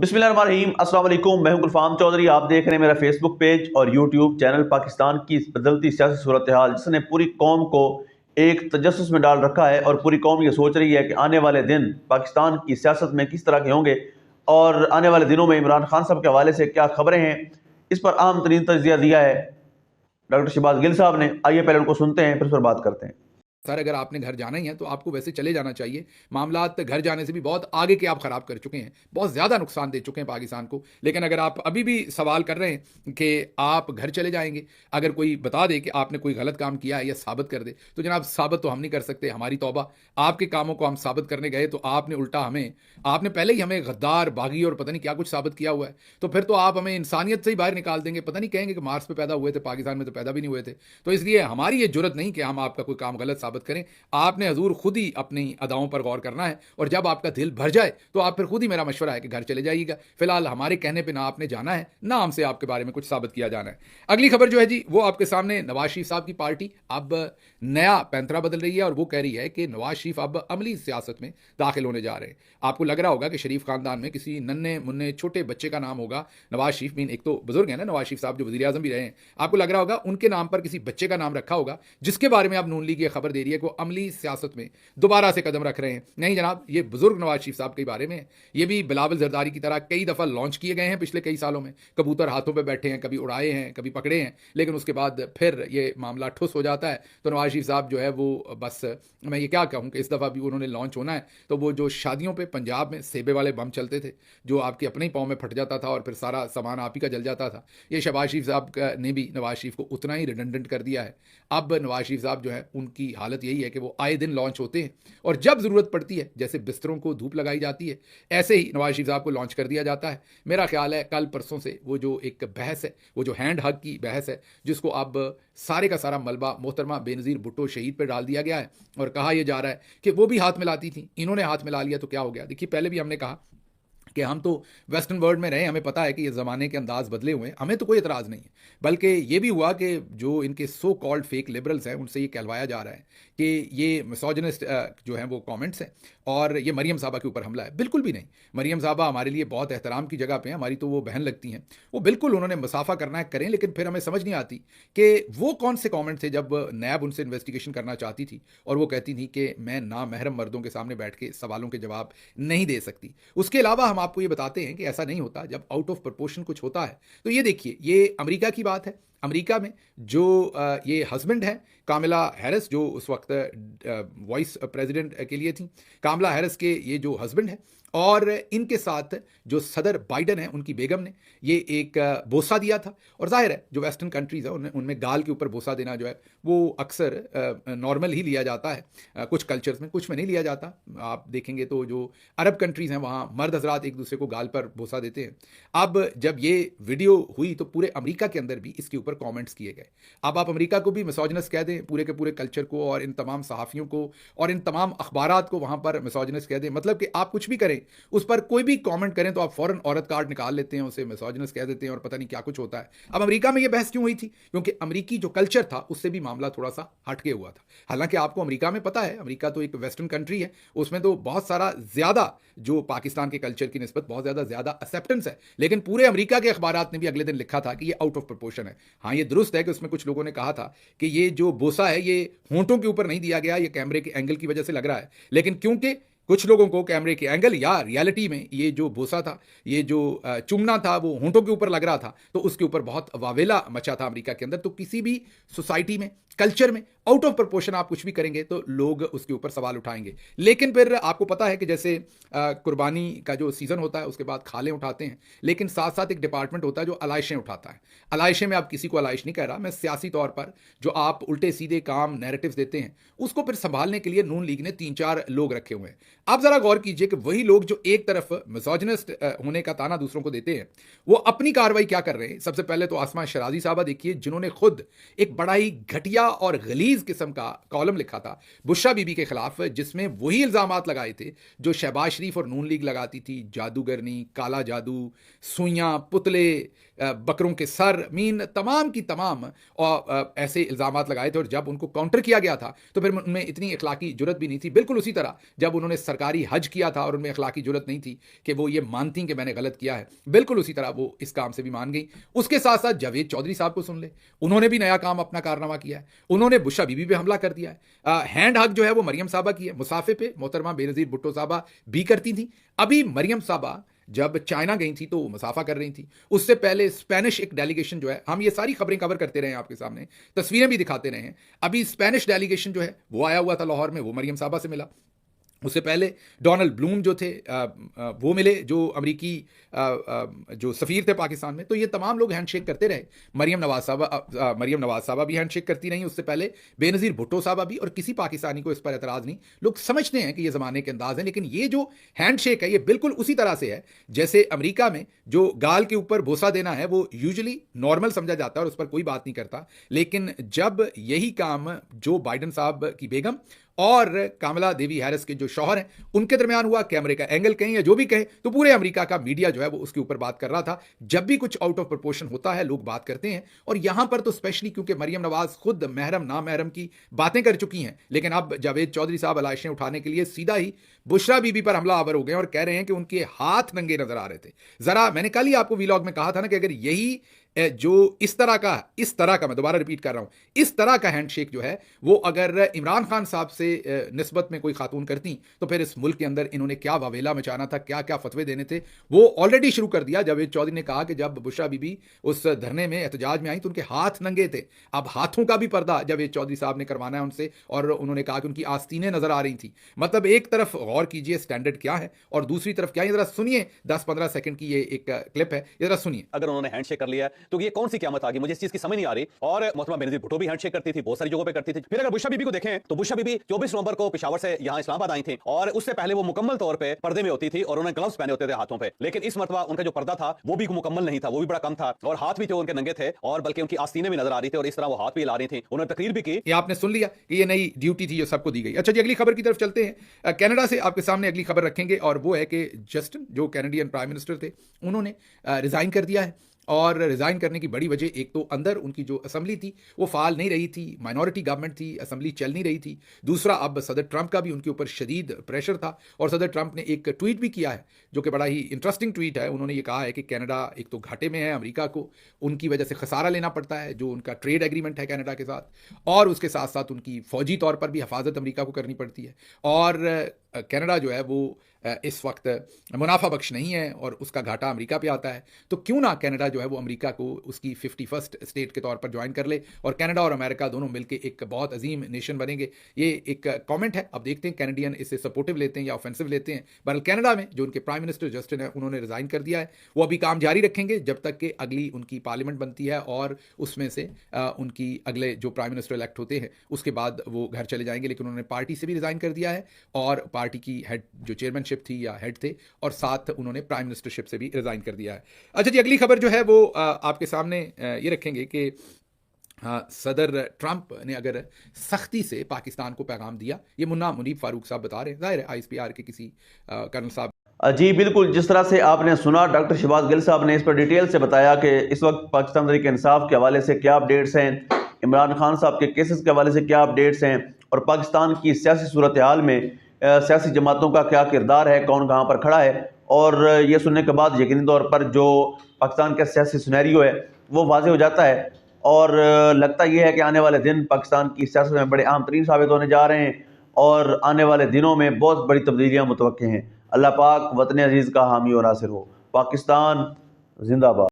बिस्मिल्लाहिर्रहमानिर्रहीम, अस्सलाम वालेकुम। मैं हूं गुलफाम चौधरी। आप देख रहे हैं मेरा फेसबुक पेज और यूट्यूब चैनल। पाकिस्तान की इस बदलती सियासी सूरत हाल जिसने पूरी कौम को एक तजस्सुस में डाल रखा है और पूरी कौम ये सोच रही है कि आने वाले दिन पाकिस्तान की सियासत में किस तरह के होंगे और आने वाले दिनों में इमरान खान साहब के हवाले से क्या खबरें हैं, इस पर अहम तरीन तजिया दिया है डॉक्टर शहबाज गिल साहब ने। आइए पहले उनको सुनते हैं, फिर उस पर बात करते हैं। सर, अगर आपने घर जाना ही है तो आपको वैसे चले जाना चाहिए। मामलात घर जाने से भी बहुत आगे के आप ख़राब कर चुके हैं, बहुत ज़्यादा नुकसान दे चुके हैं पाकिस्तान को। लेकिन अगर आप अभी भी सवाल कर रहे हैं कि आप घर चले जाएंगे, अगर कोई बता दे कि आपने कोई गलत काम किया है या साबित कर दे, तो जनाब साबित तो हम नहीं कर सकते। हमारी तौबा, आपके कामों को हम साबित करने गए तो आपने उल्टा आपने पहले ही हमें गद्दार, बागी और पता नहीं क्या कुछ साबित किया हुआ है। तो फिर तो आप हमें इंसानियत से ही बाहर निकाल देंगे। पता नहीं कहेंगे कि मार्स पे पैदा हुए थे, पाकिस्तान में तो पैदा भी नहीं हुए थे। तो इसलिए हमारी ये जुर्रत नहीं कि हम आपका कोई काम गलत साबित करें। आपने हजूर खुद ही अपनी अदाओं पर गौर करना है, और जब आपका दिल भर जाए तो आप फिर खुद ही, मेरा मशवरा है कि घर चले जाइएगा। फिलहाल हमारे कहने पे ना आपने जाना है, ना हमसे आपके बारे में कुछ साबित किया जाना है। अगली खबर जो है जी, वो आपके सामने नवाज शरीफ साहब की पार्टी अब नया पैंतरा बदल रही है और वो कह रही है कि नवाज शरीफ अब अमली सियासत में दाखिल होने जा रहे हैं। आपको लग रहा होगा कि शरीफ खानदान में किसी नन्हे मुन्ने छोटे बच्चे का नाम होगा नवाज शरीफ। मीन एक तो बुजुर्ग है ना नवाज शरीफ साहब, जो वज़ीर आज़म भी रहे हैं। आपको लग रहा होगा उनके नाम पर किसी बच्चे का नाम रखा होगा, जिसके बारे में अब नून लीग ये खबर दे रही है कि वो अमली सियासत में दोबारा से कदम रख रहे हैं। नहीं जनाब, ये बुजुर्ग नवाज शरीफ साहब के बारे में है। ये भी बिलावल जरदारी की तरह कई दफ़ा लॉन्च किए गए हैं पिछले कई सालों में। कबूतर हाथों पे बैठे हैं, कभी उड़ाए हैं, कभी पकड़े हैं, लेकिन उसके बाद फिर ये मामला ठुस हो जाता है। तो नवाज शरीफ साहब जो है वो बस, मैं ये क्या कहूँ कि इस दफ़ा भी उन्होंने लॉन्च होना है तो वो जो शादियों पे पंजाब में सेबे वाले बम चलते थे, जो आपके अपने ही पाँव में फट जाता था और फिर सारा सामान आप ही का जल जाता था, ये शहबाज शरीफ साहब ने भी नवाज शरीफ को उतना ही रिडंडेंट कर दिया है। अब नवाज शरीफ साहब जो है उनकी हालत यही है कि वो आए दिन लॉन्च होते हैं, और जब ज़रूरत पड़ती है, जैसे बिस्तरों को धूप लगाई जाती है, ऐसे ही नवाज शरीफ साहब को लॉन्च कर दिया जाता है। मेरा ख्याल है कल परसों से वो जो एक बहस है, वो जो हैंड हग की बहस है, जिसको अब सारे का सारा मलबा मोहतरमा बेनज़ीर भुट्टो शहीद पर डाल दिया गया है, और कहा यह जा रहा है कि वो भी हाथ मिलाती थी, इन्होंने हाथ मिला लिया तो क्या हो गया। देखिए, पहले भी हमने कहा कि हम तो वेस्टर्न वर्ल्ड में रहे, हमें पता है कि ये ज़माने के अंदाज बदले हुए हैं, हमें तो कोई एतराज़ नहीं है। बल्कि ये भी हुआ कि जो इनके सो कॉल्ड फेक लिबरल्स हैं, उनसे ये कहलवाया जा रहा है कि ये मिसोजिनिस्ट जो हैं वो कमेंट्स हैं और ये मरियम साहबा के ऊपर हमला है। बिल्कुल भी नहीं। मरियम साहबा हमारे लिए बहुत एहतराम की जगह पे हैं, हमारी तो वो बहन लगती हैं। वो बिल्कुल उन्होंने मुसाफा करना है करें, लेकिन फिर हमें समझ नहीं आती कि वो कौन से कॉमेंट थे जब नैब उनसे इन्वेस्टिगेशन करना चाहती थी और वो कहती थी कि मैं नामहरम मर्दों के सामने बैठ के सवालों के जवाब नहीं दे सकती। उसके अलावा हम आपको ये बताते हैं कि ऐसा नहीं होता। जब आउट ऑफ प्रपोर्शन कुछ होता है तो ये देखिए, ये अमेरिका की बात है। अमेरिका में जो ये हस्बैंड है कामिला हैरिस, जो उस वक्त वाइस प्रेसिडेंट के लिए थी, कामिला हैरिस के ये जो हस्बैंड है, और इनके साथ जो सदर बाइडन है उनकी बेगम ने ये एक बोसा दिया था। और जाहिर है जो वेस्टर्न कंट्रीज़ है उनमें गाल के ऊपर बोसा देना जो है वो अक्सर नॉर्मल ही लिया जाता है। कुछ कल्चर्स में, कुछ में नहीं लिया जाता। आप देखेंगे तो जो अरब कंट्रीज़ हैं वहाँ मर्द हजरात एक दूसरे को गाल पर बोसा देते हैं। अब जब ये वीडियो हुई तो पूरे अमेरिका के अंदर भी इसके ऊपर कॉमेंट्स किए गए। अब आप अमेरिका को भी मिसोजिनस कह दें, पूरे के पूरे कल्चर को और इन तमाम सहाफ़ियों को और इन तमाम अखबारात को वहाँ पर मिसोजिनस कह दें, मतलब कि आप कुछ भी करें, उस पर कोई भी कमेंट करें तो आप फौरन औरत कार्ड निकाल लेते हैं, उसे मिसोजिनस कह देते हैं और पता नहीं क्या कुछ होता है। अब अमेरिका में ये बहस क्यों हुई थी? क्योंकि अमेरिकी जो कल्चर था उससे भी मामला थोड़ा सा हटके हुआ था। हालांकि आपको अमेरिका में पता है, अमेरिका तो एक वेस्टर्न कंट्री है, उसमें तो बहुत सारा ज़्यादा जो पाकिस्तान के कल्चर की निस्बत बहुत ज़्यादा एक्सेप्टेंस है। लेकिन पूरे अमेरिका के अखबारात ने भी अगले दिन लिखा था कि ये आउट ऑफ प्रोपोर्शन है। हाँ, ये दुरुस्त है कि उसमें कुछ लोगों ने कहा था कि ये जो बोसा है ये होंठों के ऊपर नहीं दिया गया, ये कैमरे के एंगल की वजह से लग रहा है। लेकिन क्योंकि कुछ लोगों को कैमरे के एंगल या रियलिटी में ये जो बोसा था, ये जो चुमना था, वो होंठों के ऊपर लग रहा था, तो उसके ऊपर बहुत वावेला मचा था अमेरिका के अंदर। तो किसी भी सोसाइटी में, कल्चर में आउट ऑफ प्रोपोर्शन आप कुछ भी करेंगे तो लोग उसके ऊपर सवाल उठाएंगे। लेकिन फिर आपको पता है कि जैसे कुर्बानी का जो सीज़न होता है उसके बाद खालें उठाते हैं, लेकिन साथ साथ एक डिपार्टमेंट होता है जो अलाइशें उठाता है। अलाइशें में आप किसी को अलाइश नहीं कह रहा, मैं सियासी तौर पर जो आप उल्टे सीधे काम नैरेटिव्स देते हैं उसको फिर संभालने के लिए नून लीग ने 3-4 लोग रखे हुए हैं। आप ज़रा गौर कीजिए कि वही लोग जो एक तरफ मिसोजिनिस्ट होने का ताना दूसरों को देते हैं, वो अपनी कार्रवाई क्या कर रहे हैं। सबसे पहले तो आसमा शराजी साहबा देखिए, जिन्होंने खुद एक बड़ा ही घटिया घटिया और गलीज किस्म का कॉलम लिखा था बुशरा बीबी के खिलाफ, जिसमें वही इल्ज़ामात लगाए थे जो शहबाज शरीफ और नून लीग लगाती थी। जादूगरनी, काला जादू, सुइयाँ, पुतले, बकरों के सर, मीन तमाम की तमाम और ऐसे इल्ज़ामात लगाए थे। और जब उनको काउंटर किया गया था तो फिर उनमें इतनी अखलाकी जुर्रत भी नहीं थी। बिल्कुल उसी तरह जब उन्होंने सरकारी हज किया था और उनमें अखलाकी जुर्रत नहीं थी कि वो ये मानती कि मैंने गलत किया है, बिल्कुल उसी तरह वो इस काम से भी मान गई। उसके साथ साथ जावेद चौधरी साहब को सुन ले, उन्होंने भी नया काम अपना कारनामा किया है। उन्होंने बुशरा बीबी पे हमला कर दिया है। हैंड हग जो है वो मरियम साहबा की है, मुसाफे पे मोहतरमा बेनज़ीर भुट्टो साहबा भी करती थी। अभी मरियम साहबा जब चाइना गई थी तो वो मुसाफा कर रही थी। उससे पहले स्पेनिश एक डेलीगेशन जो है, हम ये सारी खबरें कवर करते रहे हैं आपके सामने, तस्वीरें भी दिखाते रहे हैं। अभी स्पेनिश डेलीगेशन जो है वो आया हुआ था लाहौर में, वो मरियम साहबा से मिला। उससे पहले डोनाल्ड ब्लूम जो थे वो मिले, जो अमेरिकी जो सफ़ीर थे पाकिस्तान में। तो ये तमाम लोग हैंडशेक करते रहे। मरियम नवाज साहबा भी हैंडशेक करती रहीं। उससे पहले बेनज़ीर भुट्टो साहबा भी। और किसी पाकिस्तानी को इस पर एतराज़ नहीं। लोग समझते हैं कि ये ज़माने के अंदाज़ हैं, लेकिन ये जो हैंडशेक है ये बिल्कुल उसी तरह से है जैसे अमेरिका में जो गाल के ऊपर बोसा देना है वो यूजुअली नॉर्मल समझा जाता है और उस पर कोई बात नहीं करता। लेकिन जब यही काम जो बाइडन साहब की बेगम और कामला देवी हैरिस के जो शौहर हैं उनके दरमियान हुआ, कैमरे का एंगल कहें या जो भी कहें, तो पूरे अमेरिका का मीडिया जो है वो उसके ऊपर बात कर रहा था। जब भी कुछ आउट ऑफ प्रोपोर्शन होता है लोग बात करते हैं। और यहां पर तो स्पेशली क्योंकि मरियम नवाज खुद महरम ना महरम की बातें कर चुकी हैं, लेकिन अब जावेद चौधरी साहब अलाइशें उठाने के लिए सीधा ही बुशरा बीबी पर हमला आवर हो गए और कह रहे हैं कि उनके हाथ नंगे नजर आ रहे थे। जरा मैंने कल ही आपको वीलॉग में कहा था ना कि अगर यही जो इस तरह का मैं दोबारा रिपीट कर रहा हूं, इस तरह का हैंडशेक जो है वो अगर इमरान खान साहब से निस्बत में कोई खातून करती तो फिर इस मुल्क के अंदर इन्होंने क्या वावेला मचाना था, क्या क्या फतवे देने थे, वो ऑलरेडी शुरू कर दिया। जावेद चौधरी ने कहा कि जब बुशरा बीबी उस धरने में एहतजाज में आई तो उनके हाथ नंगे थे। अब हाथों का भी पर्दा जावेद चौधरी साहब ने करवाना है उनसे। और उन्होंने कहा कि उनकी आस्तीनें नजर आ रही थी। मतलब एक तरफ गौर कीजिए स्टैंडर्ड क्या है और दूसरी तरफ क्या है। जरा सुनिए, 10-15 सेकंड की ये एक क्लिप है, जरा सुनिए। अगर उन्होंने हैंडशेक कर लिया तो ये कौन सी क़यामत आ गई, मुझे इस चीज की समझ नहीं आ रही। और मोहतरमा बेनज़ीर भुट्टो भी हैंडशेक करती थी, बहुत सारी जगहों पे करती थी। फिर अगर बुशरा बीबी को देखें तो बुशरा बीबी 24 नवंबर को पेशावर से यहां इस्लामाबाद आई थी और उससे पहले वो मुकम्मल तौर पे पर्दे में होती थी और उन्होंने ग्लव्स पहने होते थे हाथों पे। लेकिन इस मरतबा उनका जो पर्दा था वो भी मुकम्मल नहीं था, वो भी बड़ा कम था और हाथ भी थे उनके नंगे थे और बल्कि उनकी आस्तीनें भी नजर आ रही थी और इस तरह वो हाथ भी हिला रही थी। उन्होंने तकरीर भी की। ये आपने सुन लिया कि ये नई ड्यूटी थी, ये सबको दी गई। अच्छा जी, अगली खबर की तरफ चलते हैं। कनाडा से आपके सामने अगली खबर रखेंगे और वो है कि जस्टिन जो कैनेडियन प्राइम मिनिस्टर थे उन्होंने रिजाइन कर दिया है। और रिज़ाइन करने की बड़ी वजह एक तो अंदर उनकी जो असम्बली थी वो फ़ाल नहीं रही थी, माइनॉरिटी गवर्नमेंट थी, असम्बली चल नहीं रही थी। दूसरा, अब सदर ट्रंप का भी उनके ऊपर शदीद प्रेशर था और सदर ट्रंप ने एक ट्वीट भी किया है जो कि बड़ा ही इंटरेस्टिंग ट्वीट है। उन्होंने ये कहा है कि कनाडा एक तो घाटे में है, अमेरिका को उनकी वजह से खसारा लेना पड़ता है जो उनका ट्रेड एग्रीमेंट है कनाडा के साथ, और उसके साथ साथ उनकी फ़ौजी तौर पर भी हिफाजत अमेरिका को करनी पड़ती है। और कनाडा जो है वो इस वक्त मुनाफा बख्श नहीं है और उसका घाटा अमेरिका पे आता है। तो क्यों ना कनाडा जो है वो अमेरिका को उसकी 51st स्टेट के तौर पर ज्वाइन कर ले और कनाडा और अमेरिका दोनों मिलकर एक बहुत अजीम नेशन बनेंगे। ये एक कमेंट है, अब देखते हैं कैनेडियन इसे सपोर्टिव लेते हैं या ऑफेंसिव लेते हैं। बहरहाल कनाडा में जो उनके प्राइम मिनिस्टर जस्टिन है उन्होंने रिज़ाइन कर दिया है, वो अभी काम जारी रखेंगे जब तक कि अगली उनकी पार्लियामेंट बनती है और उसमें से उनकी अगले जो प्राइम मिनिस्टर इलेक्ट होते हैं उसके बाद वो घर चले जाएंगे। लेकिन उन्होंने पार्टी से भी रिज़ाइन कर दिया है और पार्टी की हेड जो चेयरमैनशिप थी या हेड थे, और साथ उन्होंने प्राइम मिनिस्टरशिप से भी रिजाइन कर दिया है। अच्छा जी, अगली खबर जो है वो आपके सामने ये रखेंगे कि सदर ट्रंप ने अगर सख्ती से पाकिस्तान को पैगाम दिया, ये मुन्ना मुनीब फारूक साहब बता रहे हैं, जाहिर है ISPR के किसी कर्नल साहब। जी बिल्कुल, जिस तरह से आपने सुना डॉक्टर शहबाज गिल साहब ने इस पर डिटेल से बताया कि इस वक्त पाकिस्तान तहरीक इंसाफ के हवाले से क्या अपडेट्स हैं, इमरान खान साहब के केसेस के हवाले से क्या अपडेट्स हैं और पाकिस्तान की सियासी सूरत हाल में सियासी जमातों का क्या किरदार है, कौन कहाँ पर खड़ा है। और ये सुनने के बाद यकीनी तौर पर जो पाकिस्तान का सियासी सिनेरियो है वो वाज़ेह हो जाता है और लगता ये है कि आने वाले दिन पाकिस्तान की सियासत में बड़े अहम तरीन साबित होने जा रहे हैं और आने वाले दिनों में बहुत बड़ी तब्दीलियाँ मुतवक्के हैं। अल्लाह पाक वतन अजीज़ का हामी और नासिर हो। पाकिस्तान जिंदाबाद।